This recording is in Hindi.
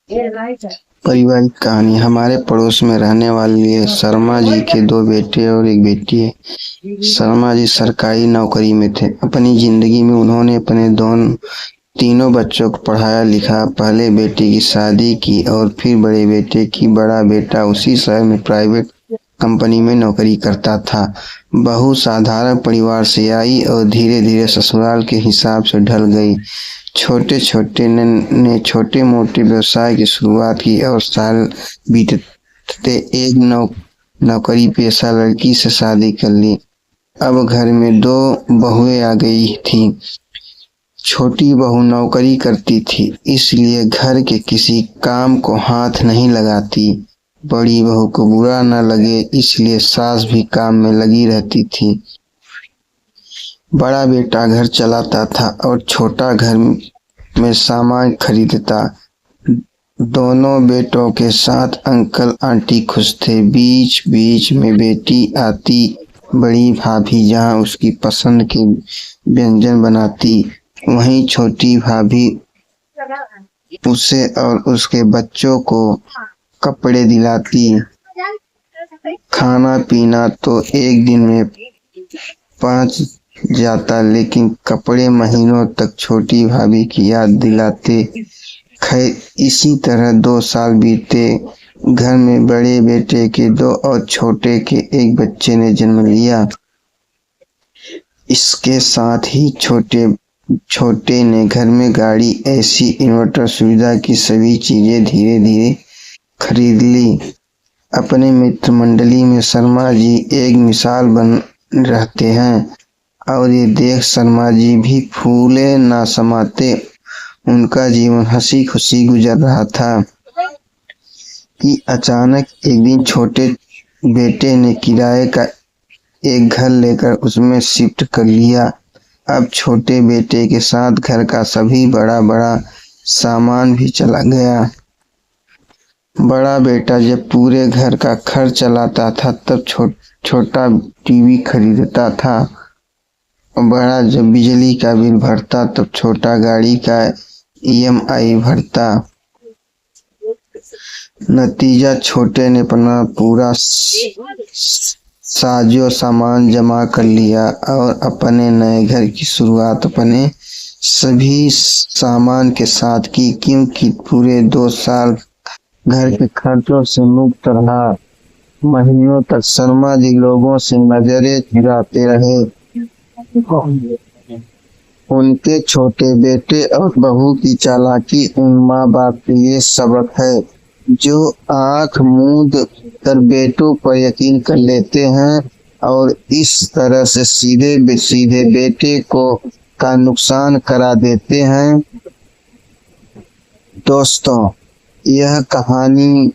पारिवारिक कहानी। हमारे पड़ोस में रहने वाले शर्मा जी के दो बेटे और एक बेटी है। शर्मा जी सरकारी नौकरी में थे। अपनी जिंदगी में उन्होंने अपने तीनों बच्चों को पढ़ाया लिखा। पहले बेटे की शादी की और फिर बड़े बेटे की। बड़ा बेटा उसी शहर में प्राइवेट कंपनी में नौकरी करता था। बहू साधारण परिवार से आई और धीरे धीरे ससुराल के हिसाब से ढल गई। छोटे छोटे ने छोटे मोटे व्यवसाय की शुरुआत की और साल बीतते एक नौकरी पेशा लड़की से शादी कर ली। अब घर में दो बहुएं आ गई थी। छोटी बहू नौकरी करती थी, इसलिए घर के किसी काम को हाथ नहीं लगाती। बड़ी बहू को बुरा न लगे, इसलिए सास भी काम में लगी रहती थी। बड़ा बेटा घर चलाता था और छोटा घर में सामान खरीदता। दोनों बेटों के साथ अंकल आंटी खुश थे। बीच बीच में बेटी आती, बड़ी भाभी जहाँ उसकी पसंद के व्यंजन बनाती, वहीं छोटी भाभी उसे और उसके बच्चों को कपड़े दिलाती। खाना पीना तो एक दिन में पहुंच जाता, लेकिन कपड़े महीनों तक छोटी भाभी की याद दिलाते। खैर, इसी तरह 2 साल बीते। घर में बड़े बेटे के 2 और छोटे के 1 बच्चे ने जन्म लिया। इसके साथ ही छोटे ने घर में गाड़ी, एसी, इन्वर्टर सुविधा की सभी चीजें धीरे धीरे खरीद ली। अपने मित्र मंडली में शर्मा जी एक मिसाल बन रहते हैं और ये देख शर्मा जी भी फूले ना समाते। उनका जीवन हंसी खुशी गुजर रहा था कि अचानक एक दिन छोटे बेटे ने किराए का एक घर लेकर उसमें शिफ्ट कर लिया। अब छोटे बेटे के साथ घर का सभी बड़ा बड़ा सामान भी चला गया। बड़ा बेटा जब पूरे घर का खर्च चलाता था तब छोटा टीवी खरीदता था। बड़ा जब बिजली का बिल भरता तब छोटा गाड़ी का ईएमआई भरता। नतीजा, छोटे ने अपना पूरा साजो सामान जमा कर लिया और अपने नए घर की शुरुआत अपने सभी सामान के साथ की, क्योंकि पूरे 2 साल घर के खर्चों से मुक्त रहा। महीनों तक शर्मा जी लोगों से नजरें चुराते रहे। उनके छोटे बेटे और बहू की चालाकी उन माँ बाप के लिए सबक है जो आंख मूंद कर बेटों पर यकीन कर लेते हैं और इस तरह से सीधे सीधे बेटे का नुकसान करा देते हैं। दोस्तों, यह कहानी